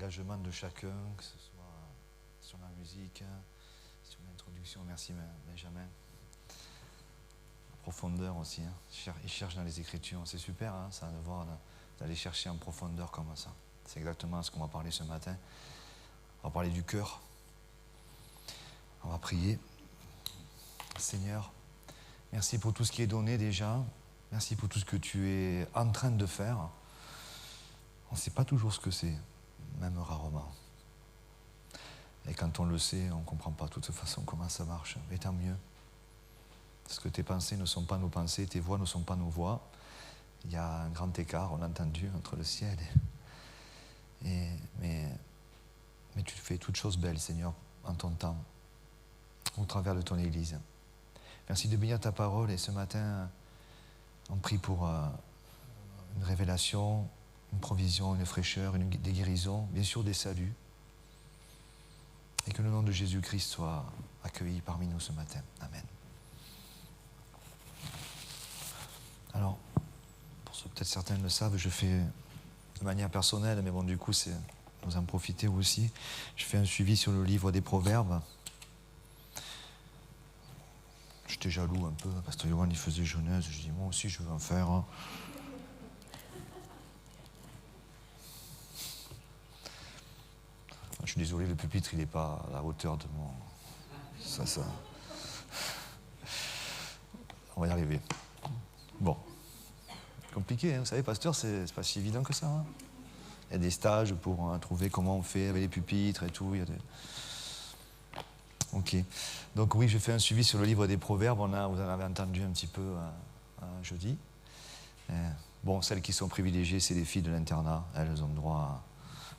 l'engagement de chacun, que ce soit sur la musique, sur l'introduction. Merci Benjamin. La profondeur aussi. Il cherche dans les Écritures. C'est super, ça, de voir, d'aller chercher en profondeur comme ça. C'est exactement ce qu'on va parler ce matin. On va parler du cœur. On va prier. Seigneur, merci pour tout ce qui est donné déjà. Merci pour tout ce que tu es en train de faire. On ne sait pas toujours ce que c'est, même rarement. Et quand on le sait, on ne comprend pas de toute façon comment ça marche. Mais tant mieux. Parce que tes pensées ne sont pas nos pensées, tes voix ne sont pas nos voix. Il y a un grand écart, on l'a entendu, entre le ciel mais tu fais toutes choses belles, Seigneur, en ton temps, au travers de ton Église. Merci de bénir ta parole. Et ce matin, on prie pour une révélation, une provision, une fraîcheur, des guérisons, bien sûr des saluts. Et que le nom de Jésus-Christ soit accueilli parmi nous ce matin. Amen. Alors, pour ceux, peut-être certains le savent, je fais de manière personnelle, mais bon, du coup, vous en profitez aussi. Je fais un suivi sur le livre des Proverbes. J'étais jaloux un peu, Pasteur Yohan, il faisait Genèse. Je dis, moi aussi, je veux en faire. Je suis désolé, le pupitre, il n'est pas à la hauteur de mon... Ça. On va y arriver. Bon. Compliqué, vous savez, pasteur, c'est pas si évident que ça. Il y a des stages pour trouver comment on fait avec les pupitres et tout. Ok. Donc oui, je fais un suivi sur le livre des Proverbes. Vous en avez entendu un petit peu jeudi. Bon, celles qui sont privilégiées, c'est les filles de l'internat. Elles ont droit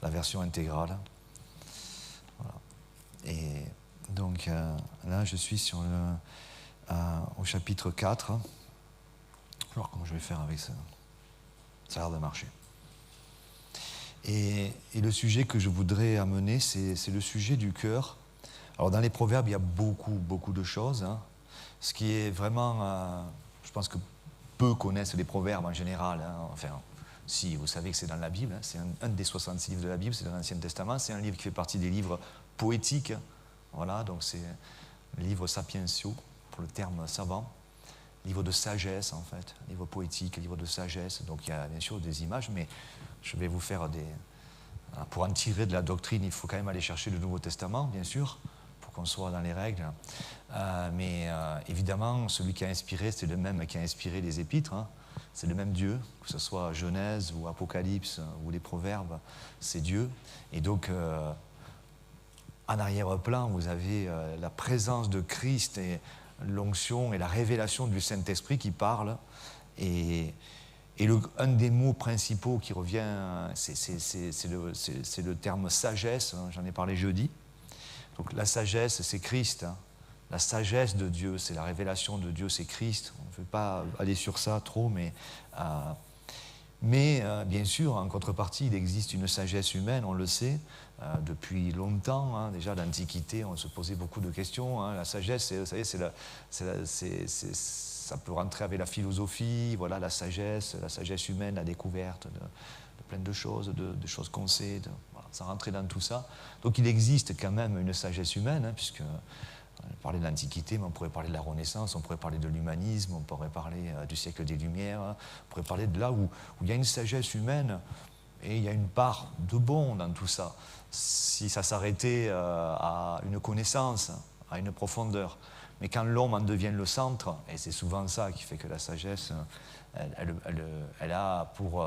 à la version intégrale. Voilà. Et donc là, je suis sur au chapitre 4. Alors, comment je vais faire avec ça? Ça a l'air de marcher. Et le sujet que je voudrais amener, c'est le sujet du cœur. Alors, dans les Proverbes, il y a beaucoup de choses. Ce qui est vraiment... je pense que peu connaissent les Proverbes en général. Enfin, si, vous savez que c'est dans la Bible. C'est un des 66 livres de la Bible, c'est dans l'Ancien Testament. C'est un livre qui fait partie des livres poétiques. Voilà, donc c'est un livre sapientiaux, pour le terme savant. Livre de sagesse, en fait, livre poétique, livre de sagesse. Donc il y a bien sûr des images, mais je vais vous faire pour en tirer de la doctrine, il faut quand même aller chercher le Nouveau Testament, bien sûr, pour qu'on soit dans les règles. Mais évidemment, celui qui a inspiré, c'est le même qui a inspiré les Épîtres. C'est le même Dieu, que ce soit Genèse ou Apocalypse ou les Proverbes, c'est Dieu. Et donc, en arrière-plan, vous avez la présence de Christ et l'onction et la révélation du Saint-Esprit qui parle. Et un des mots principaux qui revient, c'est le terme sagesse. J'en ai parlé jeudi. Donc la sagesse, c'est Christ. La sagesse de Dieu, c'est la révélation de Dieu, c'est Christ. On ne veut pas aller sur ça trop, mais bien sûr, en contrepartie, il existe une sagesse humaine, on le sait, depuis longtemps. Déjà, l'Antiquité, on se posait beaucoup de questions. La sagesse, vous savez, ça peut rentrer avec la philosophie, voilà, la sagesse humaine, la découverte de plein de choses, de choses qu'on sait. Voilà, ça rentrait dans tout ça. Donc, il existe quand même une sagesse humaine, puisque... On parlait de l'Antiquité, mais on pourrait parler de la Renaissance, on pourrait parler de l'humanisme, on pourrait parler du siècle des Lumières, on pourrait parler de là où il y a une sagesse humaine et il y a une part de bon dans tout ça. Si ça s'arrêtait à une connaissance, à une profondeur. Mais quand l'homme en devient le centre, et c'est souvent ça qui fait que la sagesse, elle a pour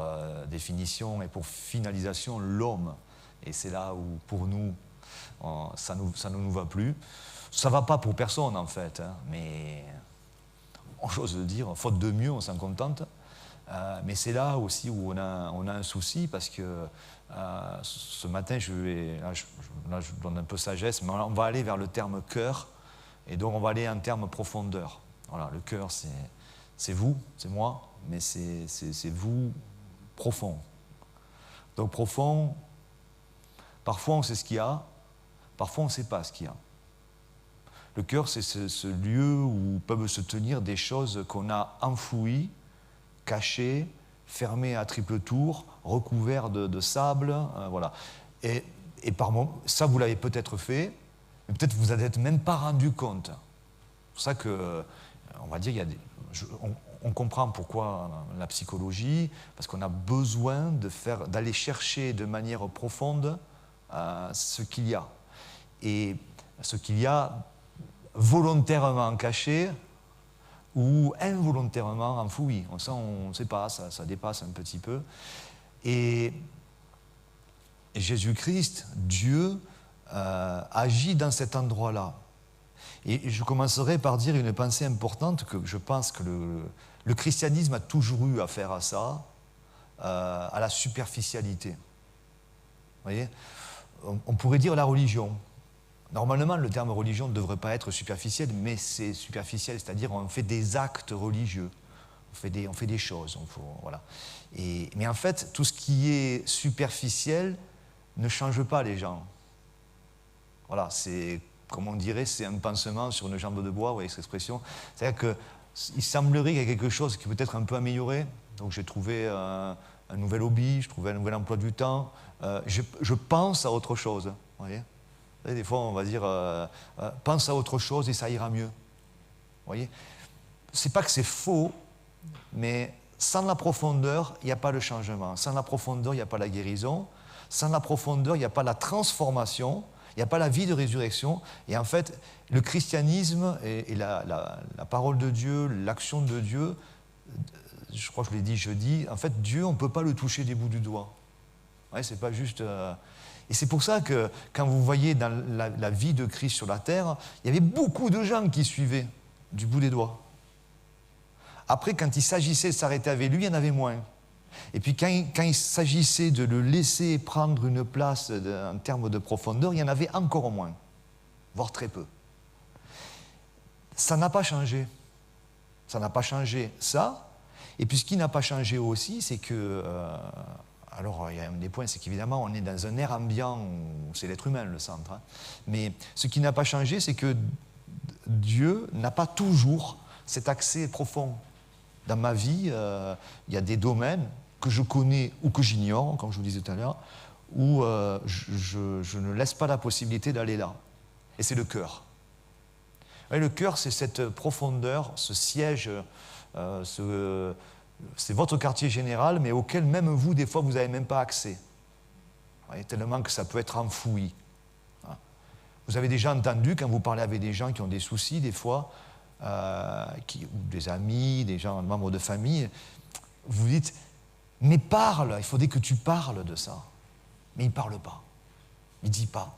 définition et pour finalisation l'homme. Et c'est là où, pour nous, ça ne nous va plus. Ça ne va pas pour personne, en fait, mais j'ose le dire, faute de mieux, on s'en contente. Mais c'est là aussi où on a un souci, parce que ce matin, je donne un peu sagesse, mais on va aller vers le terme cœur, et donc on va aller en terme profondeur. Voilà, le cœur, c'est vous, c'est moi, mais c'est vous profond. Donc profond, parfois on sait ce qu'il y a, parfois on ne sait pas ce qu'il y a. Le cœur, c'est ce lieu où peuvent se tenir des choses qu'on a enfouies, cachées, fermées à triple tour, recouvertes de sable. Voilà. Et par moment, ça, vous l'avez peut-être fait, mais peut-être vous n'en êtes même pas rendu compte. C'est pour ça que, on va dire, on comprend pourquoi la psychologie, parce qu'on a besoin d'aller chercher de manière profonde ce qu'il y a. Et ce qu'il y a volontairement caché ou involontairement enfoui. On ne sait pas, ça dépasse un petit peu. Et Jésus-Christ, Dieu, agit dans cet endroit-là. Et je commencerai par dire une pensée importante, que je pense que le christianisme a toujours eu affaire à ça, à la superficialité. Vous voyez ? On pourrait dire la religion. Normalement, le terme religion ne devrait pas être superficiel, mais c'est superficiel, c'est-à-dire on fait des actes religieux, on fait des choses. Voilà. Mais en fait, tout ce qui est superficiel ne change pas les gens. Voilà, c'est, comme on dirait, c'est un pansement sur une jambe de bois, vous voyez cette expression. C'est-à-dire qu'il semblerait qu'il y a quelque chose qui peut être un peu amélioré. Donc j'ai trouvé un nouvel hobby, je trouvais un nouvel emploi du temps. Je pense à autre chose, vous voyez. Des fois, on va dire, pense à autre chose et ça ira mieux. Vous voyez ? C'est pas que c'est faux, mais sans la profondeur, il n'y a pas de changement. Sans la profondeur, il n'y a pas la guérison. Sans la profondeur, il n'y a pas la transformation. Il n'y a pas la vie de résurrection. Et en fait, le christianisme et la parole de Dieu, l'action de Dieu, je crois que je l'ai dit jeudi, en fait, Dieu, on ne peut pas le toucher des bouts du doigt. Ouais, c'est pas juste... Et c'est pour ça que quand vous voyez dans la vie de Christ sur la terre, il y avait beaucoup de gens qui suivaient du bout des doigts. Après, quand il s'agissait de s'arrêter avec lui, il y en avait moins. Et puis quand il s'agissait de le laisser prendre une place en termes de profondeur, il y en avait encore moins, voire très peu. Ça n'a pas changé. Ça n'a pas changé ça. Et puis ce qui n'a pas changé aussi, c'est que... alors, il y a un des points, c'est qu'évidemment, on est dans un air ambiant où c'est l'être humain le centre. Hein. Mais ce qui n'a pas changé, c'est que Dieu n'a pas toujours cet accès profond. Dans ma vie, il y a des domaines que je connais ou que j'ignore, comme je vous disais tout à l'heure, où je ne laisse pas la possibilité d'aller là. Et c'est le cœur. Et le cœur, c'est cette profondeur, ce siège, c'est votre quartier général, mais auquel même vous, des fois, vous n'avez même pas accès. Vous voyez, tellement que ça peut être enfoui. Vous avez déjà entendu, quand vous parlez avec des gens qui ont des soucis, des fois, ou des amis, des gens, des membres de famille, vous dites, mais parle, il faudrait que tu parles de ça. Mais il ne parle pas. Il ne dit pas.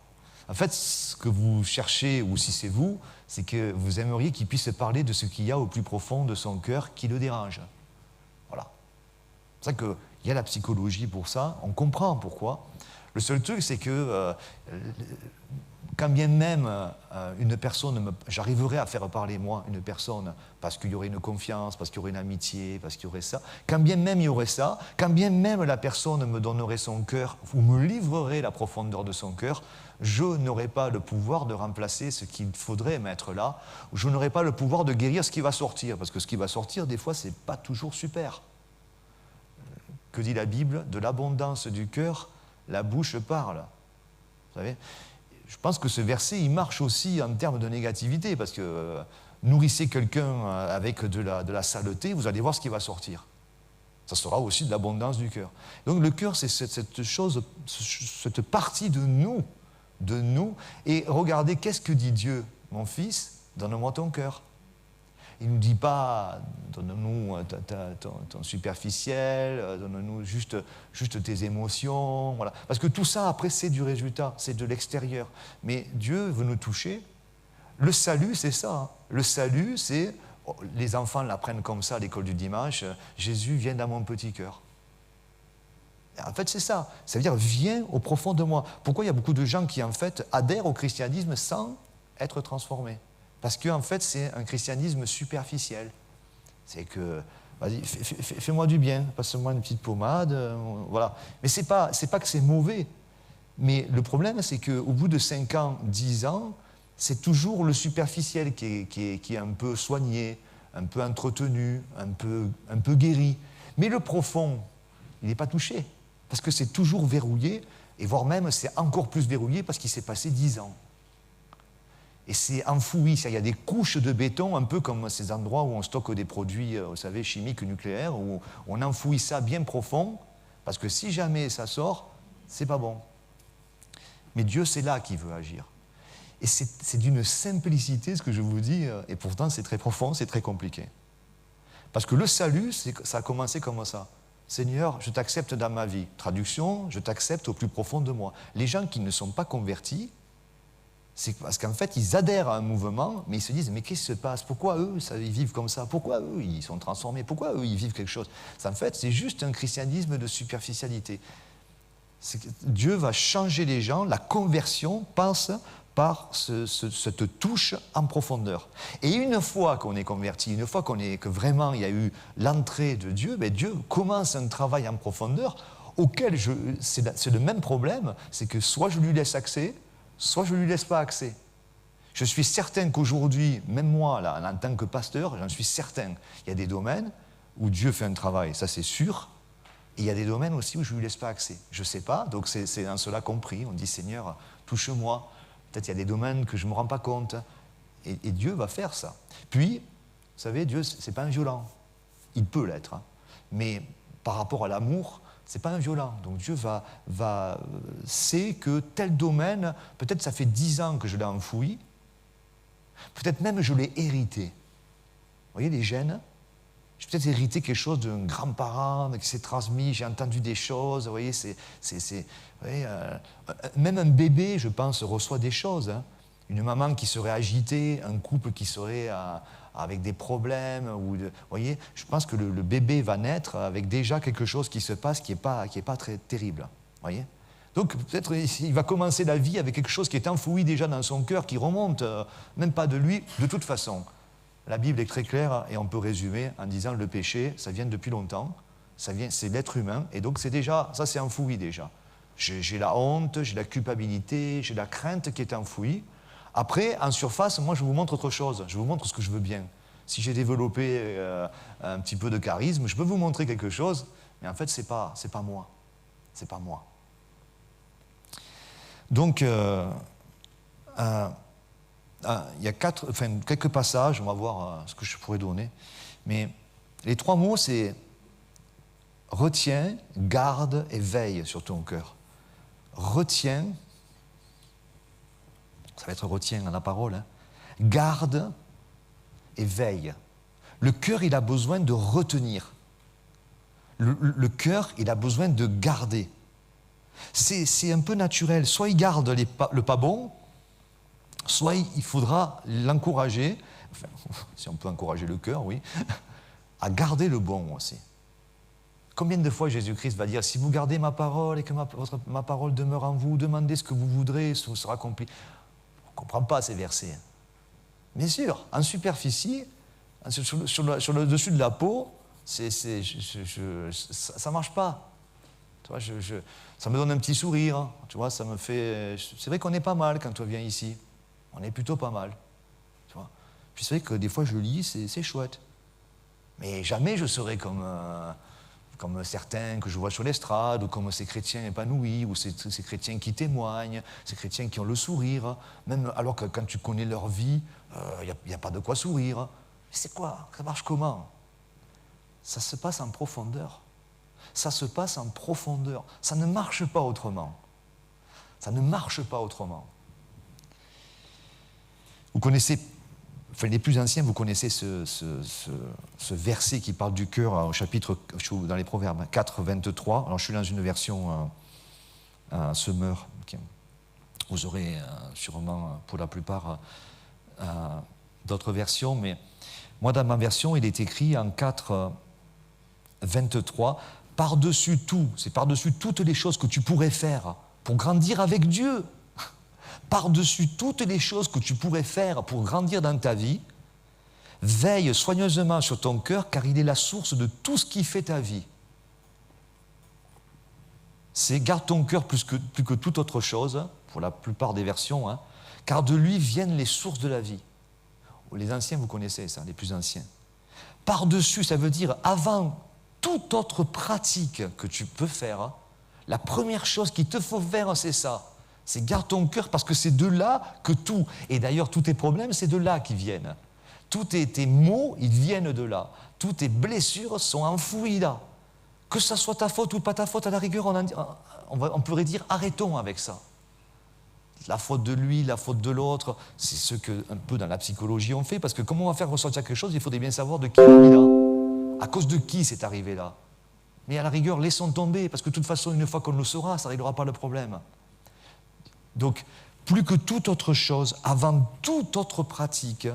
En fait, ce que vous cherchez, ou si c'est vous, c'est que vous aimeriez qu'il puisse parler de ce qu'il y a au plus profond de son cœur qui le dérange. Voilà. C'est pour ça qu'il y a la psychologie pour ça, on comprend pourquoi. Le seul truc, c'est que quand bien même une personne, j'arriverais à faire parler moi une personne, parce qu'il y aurait une confiance, parce qu'il y aurait une amitié, parce qu'il y aurait ça, quand bien même il y aurait ça, quand bien même la personne me donnerait son cœur, ou me livrerait la profondeur de son cœur, je n'aurais pas le pouvoir de remplacer ce qu'il faudrait mettre là, ou je n'aurais pas le pouvoir de guérir ce qui va sortir, parce que ce qui va sortir, des fois, c'est pas toujours super. Que dit la Bible ? De l'abondance du cœur, la bouche parle. Vous savez ? Je pense que ce verset, il marche aussi en termes de négativité, parce que nourrissez quelqu'un avec de la saleté, vous allez voir ce qui va sortir. Ça sera aussi de l'abondance du cœur. Donc le cœur, c'est cette chose, cette partie de nous. Et regardez, qu'est-ce que dit Dieu ? Mon fils, donne-moi ton cœur. Il ne nous dit pas, donne-nous ton superficiel, donne-nous juste tes émotions. Voilà. Parce que tout ça, après, c'est du résultat, c'est de l'extérieur. Mais Dieu veut nous toucher. Le salut, c'est ça. Hein. Le salut, c'est, les enfants l'apprennent comme ça à l'école du dimanche, Jésus vient dans mon petit cœur. En fait, c'est ça. Ça veut dire, viens au profond de moi. Pourquoi il y a beaucoup de gens qui, en fait, adhèrent au christianisme sans être transformés ? Parce qu'en fait, c'est un christianisme superficiel. C'est que, vas-y, fais-moi du bien, passe-moi une petite pommade, voilà. Mais c'est pas que c'est mauvais. Mais le problème, c'est qu'au bout de 5 ans, 10 ans, c'est toujours le superficiel qui est un peu soigné, un peu entretenu, un peu guéri. Mais le profond, il n'est pas touché. Parce que c'est toujours verrouillé Et voire même, c'est encore plus verrouillé parce qu'il s'est passé 10 ans. Et c'est enfoui, il y a des couches de béton, un peu comme ces endroits où on stocke des produits, vous savez, chimiques, nucléaires, où on enfouit ça bien profond, parce que si jamais ça sort, c'est pas bon. Mais Dieu, c'est là qu'il veut agir. Et c'est d'une simplicité, ce que je vous dis, et pourtant c'est très profond, c'est très compliqué. Parce que le salut, ça a commencé comme ça. Seigneur, je t'accepte dans ma vie. Traduction, je t'accepte au plus profond de moi. Les gens qui ne sont pas convertis, c'est parce qu'en fait, ils adhèrent à un mouvement, mais ils se disent, mais qu'est-ce qui se passe? Pourquoi eux, ils vivent comme ça? Pourquoi eux, ils sont transformés? Pourquoi eux, ils vivent quelque chose? En fait, c'est juste un christianisme de superficialité. Dieu va changer les gens, la conversion passe par cette touche en profondeur. Et une fois qu'on est converti, une fois que vraiment il y a eu l'entrée de Dieu, ben Dieu commence un travail en profondeur auquel c'est le même problème, c'est que soit je lui laisse accès, soit je ne lui laisse pas accès. Je suis certain qu'aujourd'hui, même moi, là, en tant que pasteur, j'en suis certain, il y a des domaines où Dieu fait un travail, ça c'est sûr, et il y a des domaines aussi où je ne lui laisse pas accès. Je ne sais pas, donc c'est en cela compris. On dit, Seigneur, touche-moi. Peut-être il y a des domaines que je ne me rends pas compte. Et Dieu va faire ça. Puis, vous savez, Dieu, ce n'est pas un violent. Il peut l'être. Hein. Mais par rapport à l'amour, ce n'est pas un violent. Donc Dieu sait que tel domaine, peut-être ça fait 10 ans que je l'ai enfoui, peut-être même je l'ai hérité. Vous voyez les gènes? J'ai peut-être hérité quelque chose d'un grand-parent qui s'est transmis, j'ai entendu des choses, vous voyez, même un bébé, je pense, reçoit des choses. Hein. Une maman qui serait agitée, un couple qui serait avec des problèmes, vous voyez, je pense que le bébé va naître avec déjà quelque chose qui se passe qui n'est pas très terrible. Voyez. Donc peut-être il va commencer la vie avec quelque chose qui est enfoui déjà dans son cœur, qui remonte, même pas de lui, de toute façon. La Bible est très claire et on peut résumer en disant le péché, ça vient depuis longtemps, c'est l'être humain, et donc ça c'est enfoui déjà. J'ai la honte, j'ai la culpabilité, j'ai la crainte qui est enfouie. Après, en surface, moi je vous montre autre chose, je vous montre ce que je veux bien. Si j'ai développé un petit peu de charisme, je peux vous montrer quelque chose, mais en fait c'est pas moi. C'est pas moi. Donc, il y a quelques passages, on va voir ce que je pourrais donner. Mais les 3 mots, c'est retiens, garde et veille sur ton cœur. Retiens, ça va être retiens dans la parole, hein, garde et veille. Le cœur, il a besoin de retenir. Le cœur, il a besoin de garder. C'est un peu naturel. Soit il garde le pas bon, soit il faudra l'encourager, enfin, si on peut encourager le cœur, oui, à garder le bon aussi. Combien de fois Jésus-Christ va dire, si vous gardez ma parole et que ma parole demeure en vous, demandez ce que vous voudrez, ce vous sera accompli. On ne comprend pas ces versets. Bien sûr, en superficie, sur le dessus de la peau, ça ne marche pas. Tu vois, ça me donne un petit sourire. Hein. Tu vois, ça me fait. C'est vrai qu'on est pas mal quand on vient ici. On est plutôt pas mal. Tu vois. Puis c'est vrai que des fois je lis, c'est chouette. Mais jamais je serai comme certains que je vois sur l'estrade, ou comme ces chrétiens épanouis, ou ces chrétiens qui témoignent, ces chrétiens qui ont le sourire, même alors que quand tu connais leur vie, il n'y a pas de quoi sourire. C'est quoi? Ça marche comment? Ça se passe en profondeur. Ça se passe en profondeur. Ça ne marche pas autrement. Ça ne marche pas autrement. Vous connaissez, enfin les plus anciens, vous connaissez ce verset qui parle du cœur au chapitre, dans les Proverbes, 4, 23. Alors je suis dans une version Semeur. Vous aurez sûrement, pour la plupart, d'autres versions, mais moi, dans ma version, il est écrit en 4, 23, par-dessus tout, c'est par-dessus toutes les choses que tu pourrais faire pour grandir avec Dieu, par-dessus toutes les choses que tu pourrais faire pour grandir dans ta vie, veille soigneusement sur ton cœur, car il est la source de tout ce qui fait ta vie. C'est garde ton cœur plus que toute autre chose, pour la plupart des versions, hein, car de lui viennent les sources de la vie. Les anciens, vous connaissez ça, les plus anciens. Par-dessus, ça veut dire avant toute autre pratique que tu peux faire, La première chose qu'il te faut faire, c'est ça. C'est garde ton cœur parce que c'est de là que tout, et d'ailleurs tous tes problèmes, c'est de là qu'ils viennent. Tous tes maux, ils viennent de là. Toutes tes blessures sont enfouies là. Que ça soit ta faute ou pas ta faute, à la rigueur, on pourrait dire arrêtons avec ça. La faute de lui, la faute de l'autre, c'est ce que, un peu dans la psychologie, on fait, parce que comment on va faire ressortir quelque chose, il faudrait bien savoir de qui il est là. À cause de qui c'est arrivé là. Mais à la rigueur, laissons tomber, parce que de toute façon, une fois qu'on le saura, ça ne réglera pas le problème. Donc, plus que toute autre chose, avant toute autre pratique,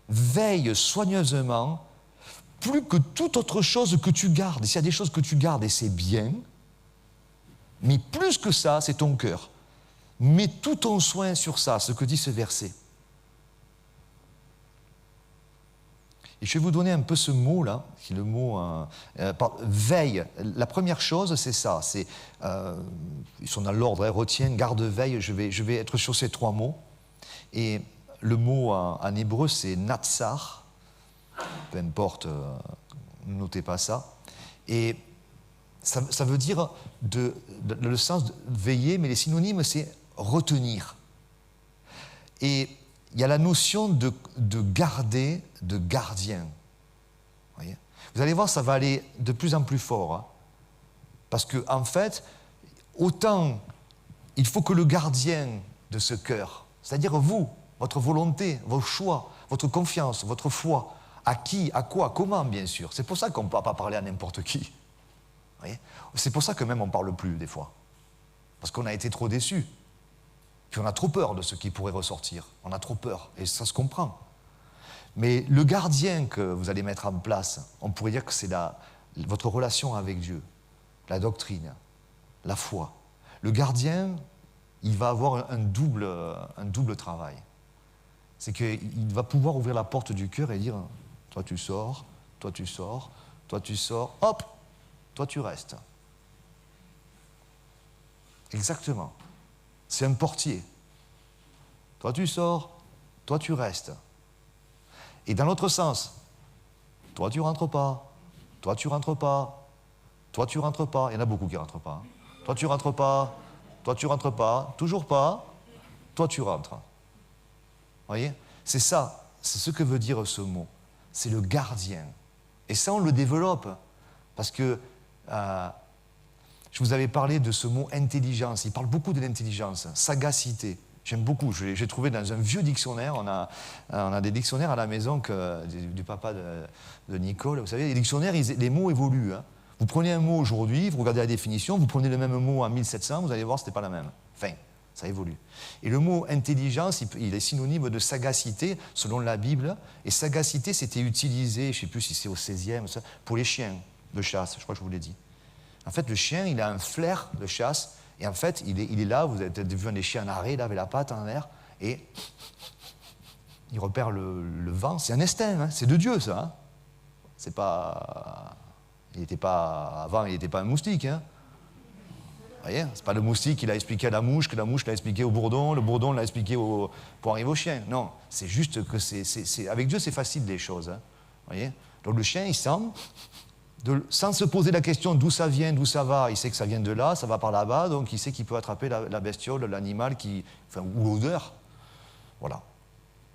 veille soigneusement, plus que toute autre chose que tu gardes. S'il y a des choses que tu gardes, et c'est bien, mais plus que ça, c'est ton cœur. Mets tout ton soin sur ça, ce que dit ce verset. Et je vais vous donner un peu ce mot-là, qui est le mot veille. La première chose, c'est ça. Ils sont dans l'ordre, retiens, garde, veille. Je vais être sur ces trois mots. Et le mot en hébreu, c'est natsar. Peu importe, ne notez pas ça. Et ça veut dire, le sens de veiller, mais les synonymes, c'est retenir. Et il y a la notion de garder, de gardien. Voyez, vous allez voir, ça va aller de plus en plus fort. Hein, parce que, en fait, autant il faut que le gardien de ce cœur, c'est-à-dire vous, votre volonté, vos choix, votre confiance, votre foi, à qui, à quoi, comment, bien sûr. C'est pour ça qu'on ne peut pas parler à n'importe qui. Voyez, c'est pour ça que même on ne parle plus, des fois. Parce qu'on a été trop déçus. Puis on a trop peur de ce qui pourrait ressortir. On a trop peur, et ça se comprend. Mais le gardien que vous allez mettre en place, on pourrait dire que c'est votre relation avec Dieu, la doctrine, la foi. Le gardien, il va avoir un double travail. C'est qu'il va pouvoir ouvrir la porte du cœur et dire « toi tu sors, toi tu sors, toi tu sors, hop, toi tu restes ». Exactement. C'est un portier. Toi tu sors, toi tu restes. Et dans l'autre sens, toi tu rentres pas, toi tu rentres pas, toi tu rentres pas. Il y en a beaucoup qui rentrent pas. Toi tu rentres pas, toi tu rentres pas, toujours pas, toi tu rentres. Vous voyez? C'est ça, c'est ce que veut dire ce mot. C'est le gardien. Et ça on le développe. Parce que je vous avais parlé de ce mot intelligence. Il parle beaucoup de l'intelligence, sagacité. J'aime beaucoup. J'ai trouvé dans un vieux dictionnaire, on a des dictionnaires à la maison du papa de Nicole. Vous savez, les dictionnaires, les mots évoluent. Hein. Vous prenez un mot aujourd'hui, vous regardez la définition, vous prenez le même mot en 1700, vous allez voir, ce n'était pas la même. Enfin, ça évolue. Et le mot intelligence, il est synonyme de sagacité, selon la Bible. Et sagacité, c'était utilisé, je ne sais plus si c'est au XVIe, pour les chiens de chasse, je crois que je vous l'ai dit. En fait, le chien, il a un flair de chasse, et en fait, il est là, vous avez peut-être vu un des chiens en arrêt, là, avec la patte en l'air, et il repère le vent. C'est un instinct, hein, c'est de Dieu, ça. Hein. C'est pas... Avant, il n'était pas un moustique. Hein. Vous voyez, c'est pas le moustique qui l'a expliqué à la mouche, que la mouche l'a expliqué au bourdon, le bourdon l'a expliqué pour arriver au chien. Non, c'est juste que avec Dieu, c'est facile, les choses. Hein. Vous voyez. Donc le chien, il sent... sans se poser la question d'où ça vient, d'où ça va, il sait que ça vient de là, ça va par là-bas, donc il sait qu'il peut attraper la bestiole, l'animal, ou l'odeur. Voilà.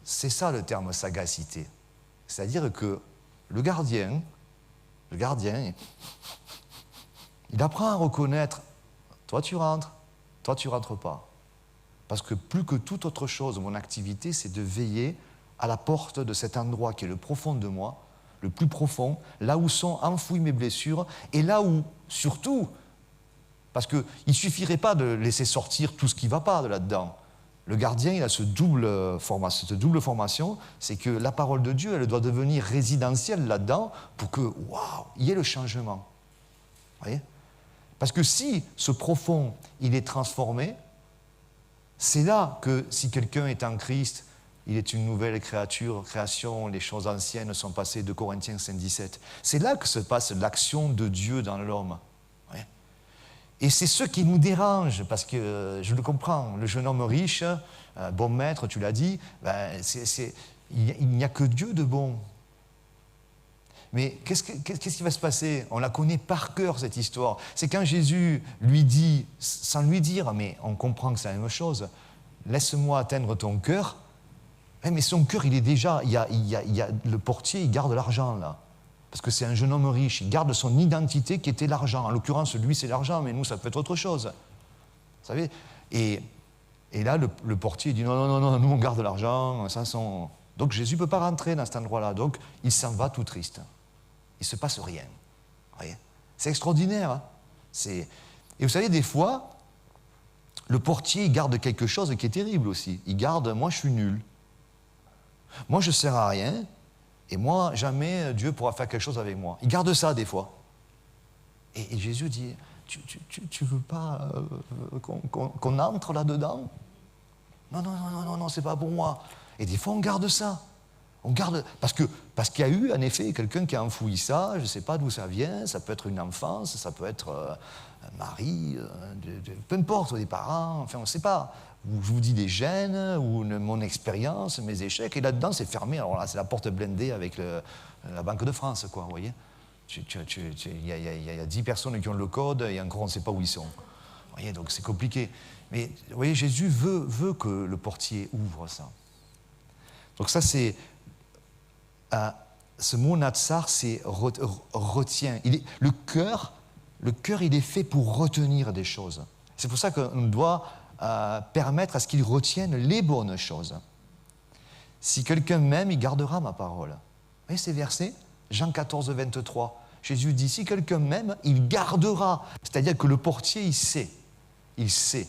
C'est ça le terme sagacité. C'est-à-dire que le gardien, il apprend à reconnaître, toi tu rentres pas. Parce que plus que toute autre chose, mon activité, c'est de veiller à la porte de cet endroit qui est le profond de moi, le plus profond, là où sont enfouies mes blessures, et là où, surtout, parce qu'il ne suffirait pas de laisser sortir tout ce qui ne va pas de là-dedans. Le gardien, il a cette double formation, c'est que la parole de Dieu, elle doit devenir résidentielle là-dedans pour que, waouh, il y ait le changement. Vous voyez? Parce que si ce profond, il est transformé, c'est là que si quelqu'un est en Christ, il est une nouvelle création, les choses anciennes sont passées, 2 Corinthiens 5,17. C'est là que se passe l'action de Dieu dans l'homme. Ouais. Et c'est ce qui nous dérange, parce que je le comprends, le jeune homme riche, bon maître, tu l'as dit, il n'y a que Dieu de bon. Mais qu'est-ce qui va se passer? On la connaît par cœur, cette histoire. C'est quand Jésus lui dit, sans lui dire, mais on comprend que c'est la même chose, laisse-moi atteindre ton cœur. Mais son cœur, il est déjà, il y a le portier, il garde l'argent là. Parce que c'est un jeune homme riche, il garde son identité qui était l'argent. En l'occurrence, lui, c'est l'argent, mais nous, ça peut être autre chose. Vous savez? Et là, le portier dit non, nous, on garde l'argent. Donc Jésus ne peut pas rentrer dans cet endroit-là. Donc il s'en va tout triste. Il ne se passe rien. Vous voyez? C'est extraordinaire. Hein? Et vous savez, des fois, le portier, il garde quelque chose qui est terrible aussi. Il garde, moi, je suis nul. Moi, je ne sers à rien. Et moi, jamais Dieu pourra faire quelque chose avec moi. Il garde ça des fois. Et Jésus dit, tu veux pas qu'on entre là-dedans? Non, c'est pas pour moi. Et des fois, on garde ça. On garde, parce qu'il y a eu, en effet, quelqu'un qui a enfoui ça, je ne sais pas d'où ça vient, ça peut être une enfance, ça peut être un mari, peu importe, des parents, enfin, on ne sait pas. Je vous dis des gènes, ou mon expérience, mes échecs, et là-dedans, c'est fermé. Alors là, c'est la porte blindée avec la Banque de France, quoi, vous voyez. Il y a 10 personnes qui ont le code, et encore, on ne sait pas où ils sont. Vous voyez, donc c'est compliqué. Mais, vous voyez, Jésus veut que le portier ouvre ça. Donc ça, c'est... ce mot natsar, c'est retient. Le cœur, il est fait pour retenir des choses. C'est pour ça qu'on doit permettre à ce qu'il retienne les bonnes choses. Si quelqu'un m'aime, il gardera ma parole. Vous voyez ces versets? Jean 14, 23. Jésus dit, si quelqu'un m'aime, il gardera. C'est-à-dire que le portier, il sait. Il sait.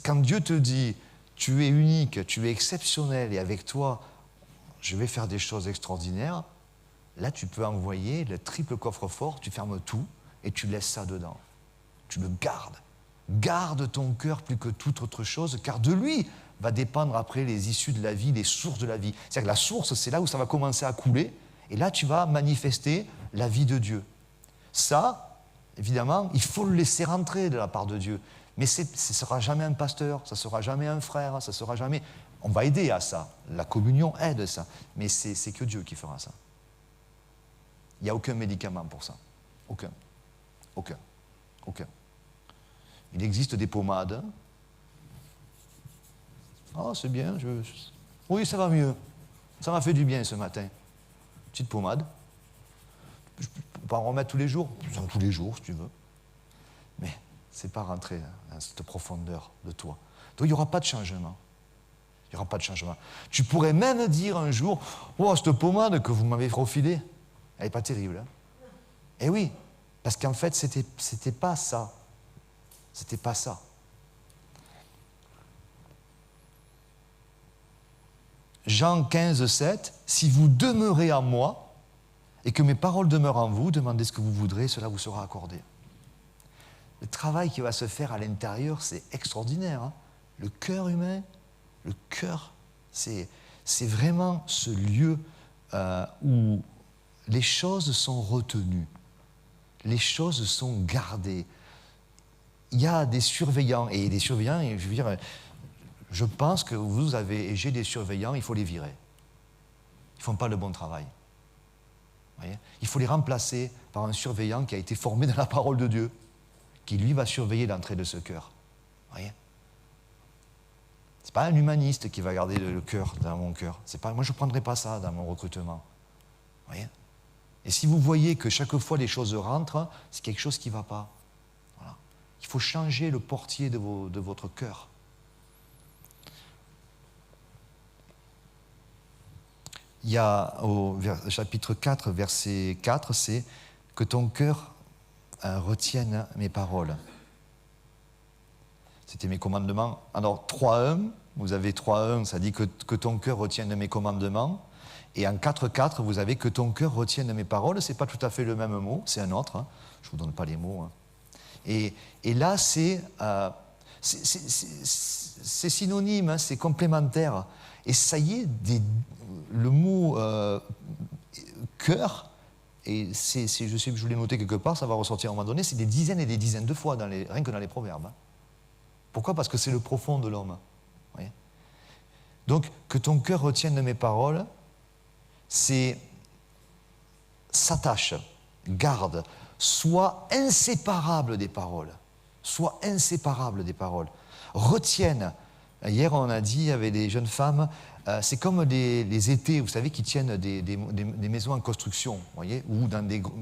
Quand Dieu te dit, tu es unique, tu es exceptionnel, et avec toi, je vais faire des choses extraordinaires, là, tu peux envoyer le triple coffre-fort, tu fermes tout, et tu laisses ça dedans. Tu le gardes. Garde ton cœur plus que toute autre chose, car de lui va dépendre après les issues de la vie, les sources de la vie. C'est-à-dire que la source, c'est là où ça va commencer à couler, et là, tu vas manifester la vie de Dieu. Ça, évidemment, il faut le laisser rentrer de la part de Dieu. Mais ce ne sera jamais un pasteur, ça ne sera jamais un frère, ça ne sera jamais... On va aider à ça. La communion aide à ça. Mais c'est que Dieu qui fera ça. Il n'y a aucun médicament pour ça. Aucun. Il existe des pommades. Ah, c'est bien. Oui, ça va mieux. Ça m'a fait du bien ce matin. Petite pommade. Je peux pas en remettre tous les jours. Tous les jours, si tu veux. Mais ce n'est pas rentrer dans cette profondeur de toi. Donc il n'y aura pas de changement. Il n'y aura pas de changement. Tu pourrais même dire un jour, oh, cette pommade que vous m'avez refilée, elle n'est pas terrible. Hein? Eh oui, parce qu'en fait, c'était pas ça. C'était pas ça. Jean 15, 7, si vous demeurez en moi et que mes paroles demeurent en vous, demandez ce que vous voudrez, cela vous sera accordé. Le travail qui va se faire à l'intérieur, c'est extraordinaire. Hein? Le cœur humain, le cœur, c'est vraiment ce lieu où les choses sont retenues, les choses sont gardées. Il y a des surveillants, et des surveillants, je veux dire, je pense que vous avez, et j'ai des surveillants, il faut les virer. Ils ne font pas le bon travail. Vous voyez? Il faut les remplacer par un surveillant qui a été formé dans la parole de Dieu, qui lui va surveiller l'entrée de ce cœur. Vous voyez? Ce n'est pas un humaniste qui va garder le cœur dans mon cœur. Moi, je ne prendrai pas ça dans mon recrutement. Vous voyez? Et si vous voyez que chaque fois les choses rentrent, c'est quelque chose qui ne va pas. Voilà. Il faut changer le portier de votre cœur. Il y a au chapitre 4, verset 4, c'est que ton cœur retienne mes paroles. C'était mes commandements. Alors 3.1, vous avez 3.1, ça dit que ton cœur retienne mes commandements. Et en 4.4, vous avez que ton cœur retienne mes paroles. Ce n'est pas tout à fait le même mot, c'est un autre. Hein. Je ne vous donne pas les mots. Hein. Et là, c'est synonyme, hein, c'est complémentaire. Et ça y est, le mot cœur, et je sais que je l'ai noté quelque part, ça va ressortir à un moment donné, c'est des dizaines et des dizaines de fois, rien que dans les proverbes. Hein. Pourquoi? Parce que c'est le profond de l'homme. Donc, que ton cœur retienne mes paroles, c'est s'attache, garde, sois inséparable des paroles. Sois inséparable des paroles. Retienne. Hier, on a dit avec des jeunes femmes, c'est comme les étés, vous savez, qui tiennent des maisons en construction, voyez, ou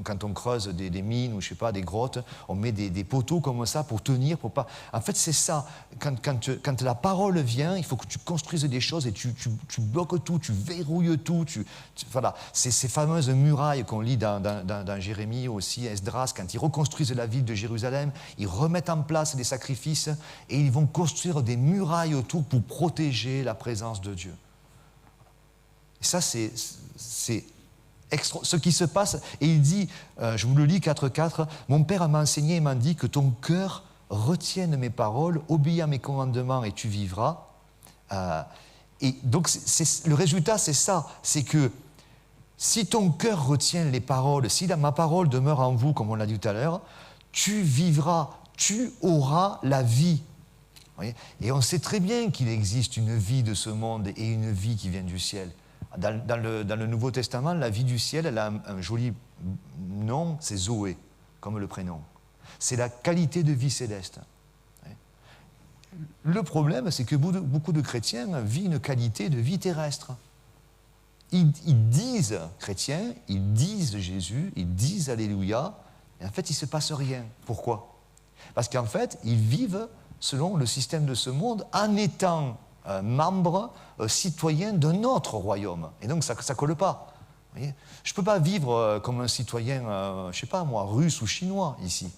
quand on creuse des mines ou je sais pas, des grottes, on met des poteaux comme ça pour tenir, pour pas. En fait, c'est ça. Quand la parole vient, il faut que tu construises des choses et tu bloques tout, tu verrouilles tout. Voilà, ces fameuses murailles qu'on lit dans Jérémie aussi, Esdras, quand ils reconstruisent la ville de Jérusalem, ils remettent en place des sacrifices et ils vont construire des murailles autour pour protéger la présence de Dieu. Et ça, c'est ce qui se passe. Et il dit, je vous le lis 4.4, « Mon Père m'a enseigné et m'a dit que ton cœur retienne mes paroles, obéis à mes commandements et tu vivras. » Et donc, le résultat, c'est ça. C'est que si ton cœur retient les paroles, si ma parole demeure en vous, comme on l'a dit tout à l'heure, tu vivras, tu auras la vie. Et on sait très bien qu'il existe une vie de ce monde et une vie qui vient du ciel. Dans le Nouveau Testament, la vie du ciel, elle a un joli nom, c'est Zoé, comme le prénom. C'est la qualité de vie céleste. Le problème, c'est que beaucoup de chrétiens vivent une qualité de vie terrestre. Ils disent chrétiens, ils disent Jésus, ils disent Alléluia, et en fait, il ne se passe rien. Pourquoi? Parce qu'en fait, ils vivent selon le système de ce monde en étant membre, citoyen d'un autre royaume. Et donc, ça ne colle pas. Vous voyez, je ne peux pas vivre comme un citoyen, je ne sais pas moi, russe ou chinois ici.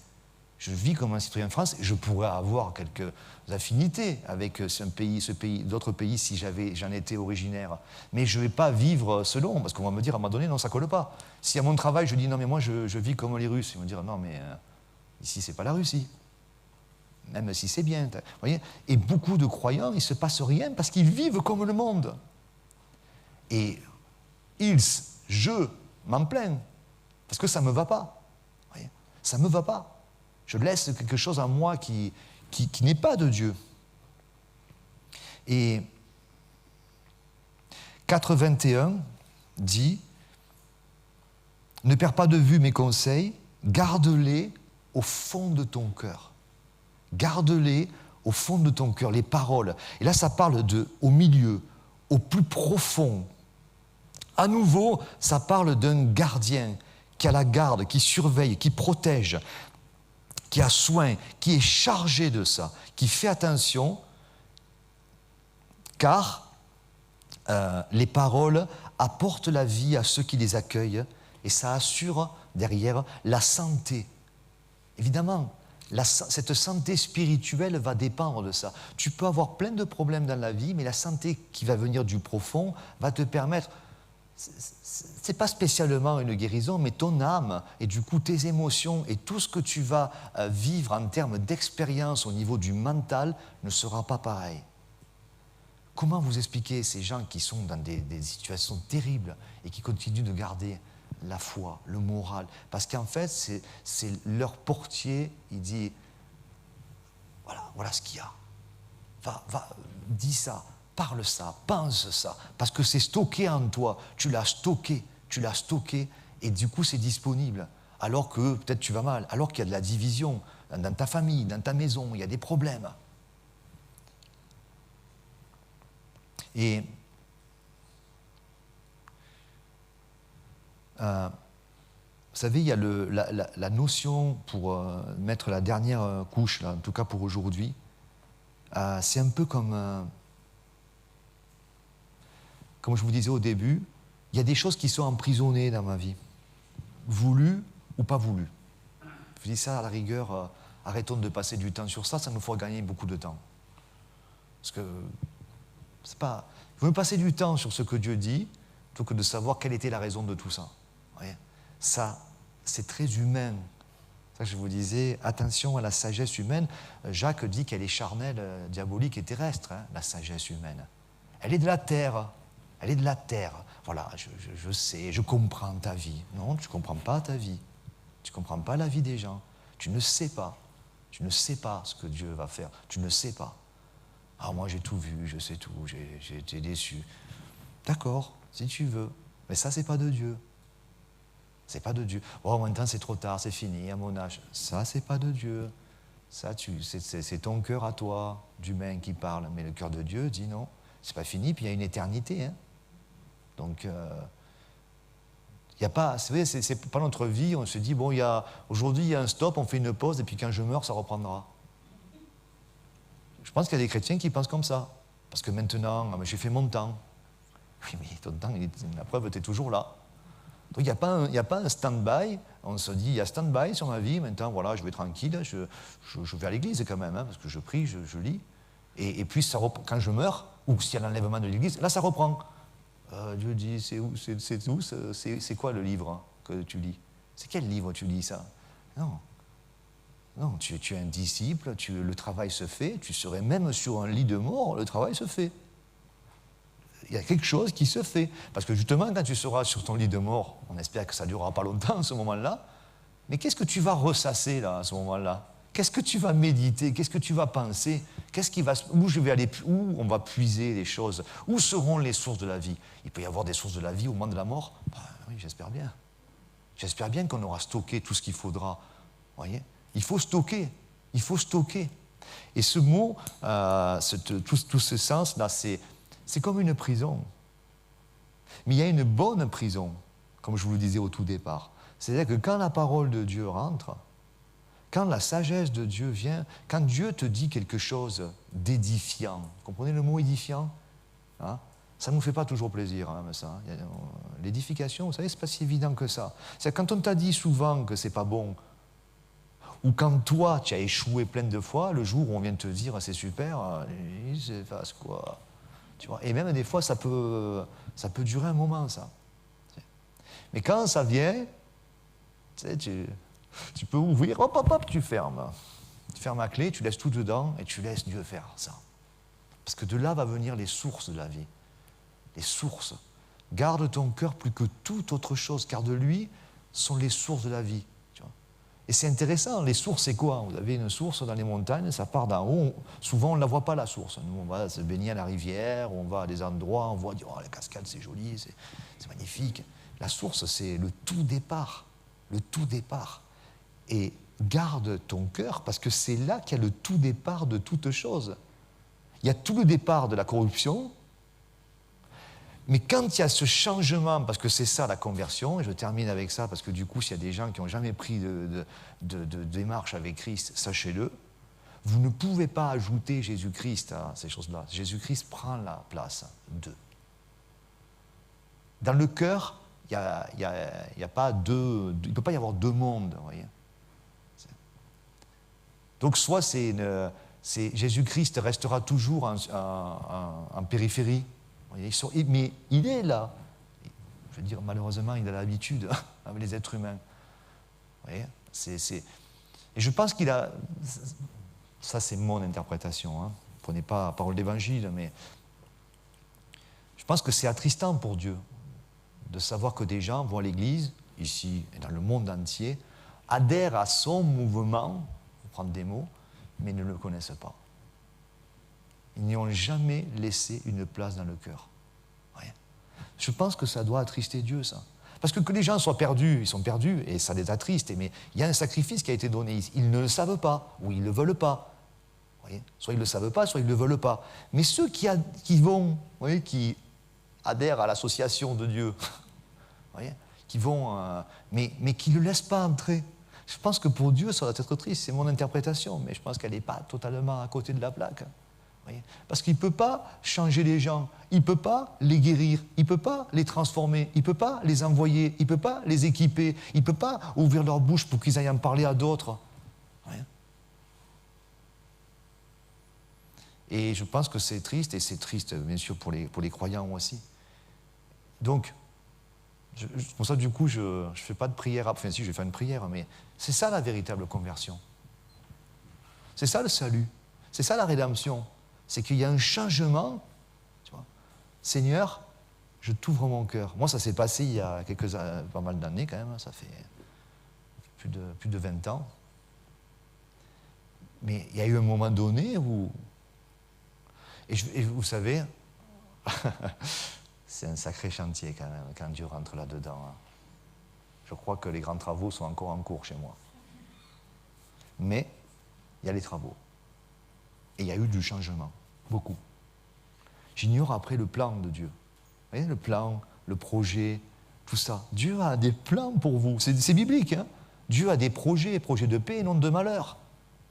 Je vis comme un citoyen de France et je pourrais avoir quelques affinités avec d'autres pays si j'en étais originaire. Mais je ne vais pas vivre selon, parce qu'on va me dire à un moment donné, non, ça ne colle pas. Si à mon travail, je dis, non, mais moi, je vis comme les Russes, ils vont me dire, non, mais ici, ce n'est pas la Russie. Même si c'est bien. Vous voyez, et beaucoup de croyants, il ne se passe rien parce qu'ils vivent comme le monde. Et je m'en plains, parce que ça ne me va pas. Vous voyez, ça ne me va pas. Je laisse quelque chose en moi qui n'est pas de Dieu. Et 4.21 dit, « Ne perds pas de vue mes conseils, garde-les au fond de ton cœur. » Garde-les au fond de ton cœur, les paroles. Et là, ça parle au milieu, au plus profond. À nouveau, ça parle d'un gardien qui a la garde, qui surveille, qui protège, qui a soin, qui est chargé de ça, qui fait attention, car les paroles apportent la vie à ceux qui les accueillent et ça assure derrière la santé. Évidemment, cette santé spirituelle va dépendre de ça. Tu peux avoir plein de problèmes dans la vie, mais la santé qui va venir du profond va te permettre, c'est pas spécialement une guérison, mais ton âme et du coup tes émotions et tout ce que tu vas vivre en termes d'expérience au niveau du mental ne sera pas pareil. Comment vous expliquer ces gens qui sont dans des situations terribles et qui continuent de garder la foi, le moral, parce qu'en fait, c'est leur portier, il dit, voilà ce qu'il y a. Dis ça, parle ça, pense ça, parce que c'est stocké en toi, tu l'as stocké, et du coup, c'est disponible, alors que peut-être tu vas mal, alors qu'il y a de la division dans ta famille, dans ta maison, il y a des problèmes. Et vous savez, il y a la notion pour mettre la dernière couche, là, en tout cas pour aujourd'hui. C'est un peu comme je vous disais au début, il y a des choses qui sont emprisonnées dans ma vie, voulues ou pas voulues. Je vous dis ça à la rigueur, arrêtons de passer du temps sur ça, ça nous fera gagner beaucoup de temps. Parce que c'est pas... Il faut me passer du temps sur ce que Dieu dit, plutôt que de savoir quelle était la raison de tout ça. Vous voyez, ça, c'est très humain. C'est ça que je vous disais, attention à la sagesse humaine. Jacques dit qu'elle est charnelle, diabolique et terrestre, hein, la sagesse humaine. Elle est de la terre. Elle est de la terre. Voilà, je sais, je comprends ta vie. Non, tu ne comprends pas ta vie. Tu ne comprends pas la vie des gens. Tu ne sais pas. Tu ne sais pas ce que Dieu va faire. Tu ne sais pas. Ah, moi, j'ai tout vu, je sais tout, j'ai été déçu. D'accord, si tu veux. Mais ça, c'est pas de Dieu. C'est pas de Dieu. Oh, maintenant c'est trop tard, c'est fini, à mon âge. Ça, c'est pas de Dieu. Ça, c'est ton cœur à toi, d'humain, qui parle. Mais le cœur de Dieu dit non, c'est pas fini, puis il y a une éternité. Hein. Donc, il y a pas, c'est pas notre vie, on se dit, bon, aujourd'hui il y a un stop, on fait une pause, et puis quand je meurs, ça reprendra. Je pense qu'il y a des chrétiens qui pensent comme ça. Parce que maintenant, j'ai fait mon temps. Oui, mais ton temps, la preuve, tu es toujours là. Donc il n'y a pas un stand-by. On se dit, il y a stand-by sur ma vie, maintenant, voilà, je vais tranquille, je vais à l'église quand même, hein, parce que je prie, je lis. Et puis, quand je meurs, ou s'il y a l'enlèvement de l'église, là, ça reprend. Dieu dit, c'est quoi le livre que tu lis? C'est quel livre tu lis, ça? Non. Non, tu es un disciple, le travail se fait, tu serais même sur un lit de mort, le travail se fait. Il y a quelque chose qui se fait. Parce que justement, quand tu seras sur ton lit de mort, on espère que ça ne durera pas longtemps à ce moment-là, mais qu'est-ce que tu vas ressasser là, à ce moment-là? Qu'est-ce que tu vas méditer? Qu'est-ce que tu vas penser? Où on va puiser les choses? Où seront les sources de la vie? Il peut y avoir des sources de la vie au moment de la mort? Oui, j'espère bien. J'espère bien qu'on aura stocké tout ce qu'il faudra. Voyez? Il faut stocker. Il faut stocker. Et ce mot, tout ce sens-là, c'est comme une prison. Mais il y a une bonne prison, comme je vous le disais au tout départ. C'est-à-dire que quand la parole de Dieu rentre, quand la sagesse de Dieu vient, quand Dieu te dit quelque chose d'édifiant, vous comprenez le mot édifiant, hein? Ça ne nous fait pas toujours plaisir, hein, ça. L'édification, vous savez, ce n'est pas si évident que ça. C'est quand on t'a dit souvent que ce n'est pas bon, ou quand toi, tu as échoué plein de fois, le jour où on vient te dire c'est super, il se passe quoi? Tu vois, et même des fois, ça peut durer un moment, ça. Mais quand ça vient, tu sais, tu peux ouvrir, hop, hop, hop, tu fermes. Tu fermes la clé, tu laisses tout dedans et tu laisses Dieu faire ça. Parce que de là va venir les sources de la vie. Les sources. Garde ton cœur plus que toute autre chose, car de lui sont les sources de la vie. Tu vois. Et c'est intéressant, les sources, c'est quoi? Vous avez une source dans les montagnes, ça part d'en haut. Souvent, on ne la voit pas, la source. Nous, on va se baigner à la rivière, on va à des endroits, on voit, oh, la cascade, c'est joli, c'est magnifique. La source, c'est le tout départ. Le tout départ. Et garde ton cœur, parce que c'est là qu'il y a le tout départ de toute chose. Il y a tout le départ de la corruption, mais quand il y a ce changement, parce que c'est ça la conversion, et je termine avec ça, parce que du coup, s'il y a des gens qui n'ont jamais pris de démarche avec Christ, sachez-le, vous ne pouvez pas ajouter Jésus-Christ à ces choses-là. Jésus-Christ prend la place d'eux. Dans le cœur, il ne peut pas y avoir deux mondes, vous voyez. Donc soit Jésus-Christ restera toujours en périphérie, mais il est là. Je veux dire, malheureusement, il a l'habitude avec les êtres humains. Vous voyez, et je pense qu'il a... Ça, c'est mon interprétation. Hein. Prenez pas la parole d'évangile, mais je pense que c'est attristant pour Dieu de savoir que des gens vont à l'église, ici et dans le monde entier, adhèrent à son mouvement, pour prendre des mots, mais ne le connaissent pas. Ils n'y ont jamais laissé une place dans le cœur. Ouais. Je pense que ça doit attrister Dieu, ça. Parce que les gens soient perdus, ils sont perdus, et ça les attriste, mais il y a un sacrifice qui a été donné. Ils ne le savent pas, ou ils ne le veulent pas. Voyez, soit ils ne le savent pas, soit ils ne le veulent pas. Mais ceux qui vont, voyez, qui adhèrent à l'association de Dieu, voyez, qui vont, mais qui ne le laissent pas entrer. Je pense que pour Dieu, ça doit être triste, c'est mon interprétation, mais je pense qu'elle n'est pas totalement à côté de la plaque. Parce qu'il ne peut pas changer les gens, il ne peut pas les guérir, il ne peut pas les transformer, il ne peut pas les envoyer, il ne peut pas les équiper, il ne peut pas ouvrir leur bouche pour qu'ils aillent en parler à d'autres. Et je pense que c'est triste, et c'est triste bien sûr pour les croyants aussi. Donc, pour ça du coup, je ne fais pas de prière, enfin si, je vais faire une prière, mais c'est ça la véritable conversion. C'est ça le salut, c'est ça la rédemption. C'est qu'il y a un changement, tu vois. Seigneur, je t'ouvre mon cœur. Moi, ça s'est passé il y a pas mal d'années quand même, ça fait plus de 20 ans. Mais il y a eu un moment donné où... Et vous savez, c'est un sacré chantier quand même, quand Dieu rentre là-dedans. Hein. Je crois que les grands travaux sont encore en cours chez moi. Mais il y a les travaux. Et il y a eu du changement, beaucoup. J'ignore après le plan de Dieu. Vous voyez, le plan, le projet, tout ça. Dieu a des plans pour vous. C'est biblique, hein. Dieu a des projets de paix et non de malheur.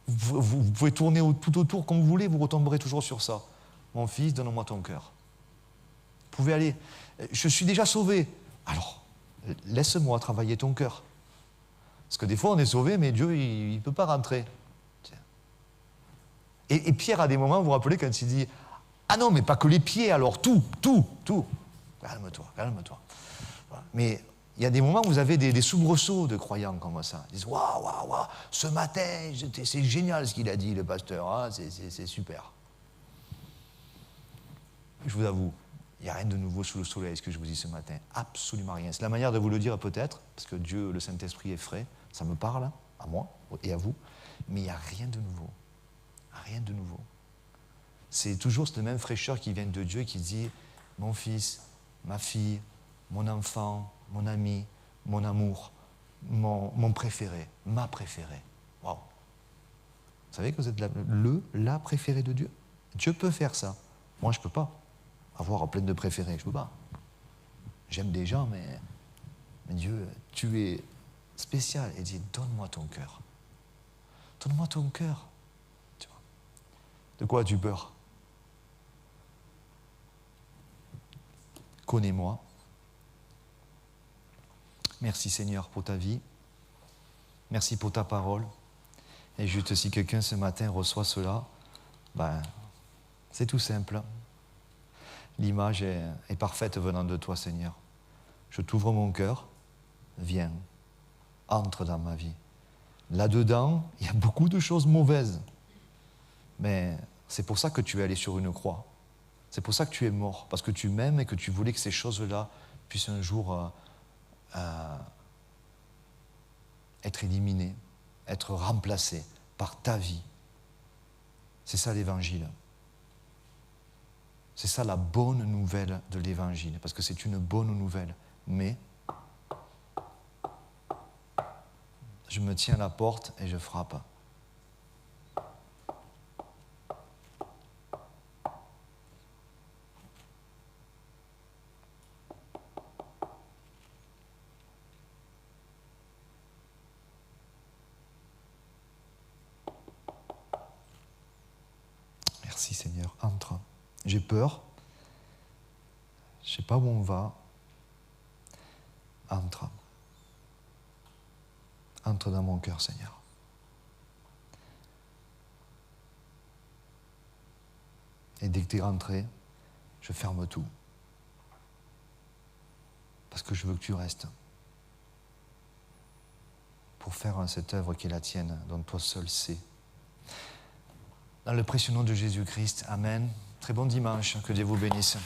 Vous pouvez tourner tout autour comme vous voulez, vous retomberez toujours sur ça. Mon fils, donne-moi ton cœur. Vous pouvez aller. Je suis déjà sauvé. Alors, laisse-moi travailler ton cœur. Parce que des fois, on est sauvé, mais Dieu, il ne peut pas rentrer. Et Pierre, à des moments, vous vous rappelez, quand il dit « Ah non, mais pas que les pieds, alors tout. Calme-toi. Voilà. » Mais il y a des moments où vous avez des soubresauts de croyants comme ça. Ils disent « Waouh, ce matin, c'est génial ce qu'il a dit, le pasteur, hein, c'est super. » Je vous avoue, il n'y a rien de nouveau sous le soleil, ce que je vous dis ce matin. Absolument rien. C'est la manière de vous le dire peut-être, parce que Dieu, le Saint-Esprit est frais, ça me parle, à moi et à vous, mais il n'y a rien de nouveau. Rien de nouveau. C'est toujours cette même fraîcheur qui vient de Dieu et qui dit « Mon fils, ma fille, mon enfant, mon ami, mon amour, mon préféré, ma préférée. » Waouh. Vous savez que vous êtes la préférée de Dieu? Dieu peut faire ça. Moi, je ne peux pas avoir plein de préférés. Je ne peux pas. J'aime des gens, mais Dieu, tu es spécial. Et dit « Donne-moi ton cœur. Donne-moi ton cœur. » De quoi as-tu peur? Connais-moi. Merci Seigneur pour ta vie. Merci pour ta parole. Et juste si quelqu'un ce matin reçoit cela, c'est tout simple. L'image est parfaite venant de toi Seigneur. Je t'ouvre mon cœur. Viens, entre dans ma vie. Là-dedans, il y a beaucoup de choses mauvaises. Mais c'est pour ça que tu es allé sur une croix. C'est pour ça que tu es mort. Parce que tu m'aimes et que tu voulais que ces choses-là puissent un jour être éliminées, être remplacées par ta vie. C'est ça l'Évangile. C'est ça la bonne nouvelle de l'Évangile. Parce que c'est une bonne nouvelle. Mais je me tiens à la porte et je frappe. Merci Seigneur, entre. J'ai peur. Je ne sais pas où on va. Entre. Entre dans mon cœur, Seigneur. Et dès que tu es rentré, je ferme tout. Parce que je veux que tu restes. Pour faire cette œuvre qui est la tienne, dont toi seul sais. Dans le précieux nom de Jésus-Christ, Amen. Très bon dimanche, que Dieu vous bénisse.